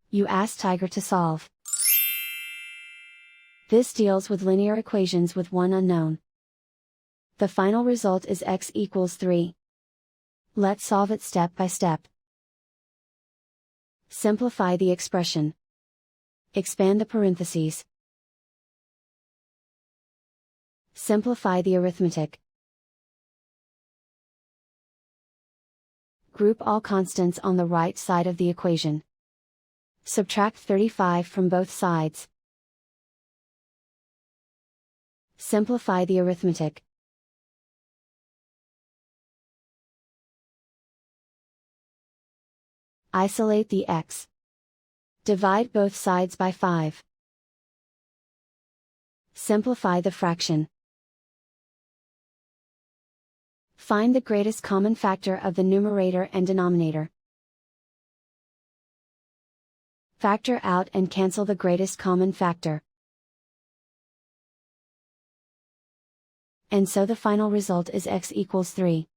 You ask Tiger to solve. This deals with linear equations with one unknown. The final result is x equals 3. Let's solve it step by step. Simplify the expression. Expand the parentheses. Simplify the arithmetic. Group all constants on the right side of the equation. Subtract 35 from both sides. Simplify the arithmetic. Isolate the x. Divide both sides by 5. Simplify the fraction. Find the greatest common factor of the numerator and denominator. Factor out and cancel the greatest common factor. And so the final result is x equals 3.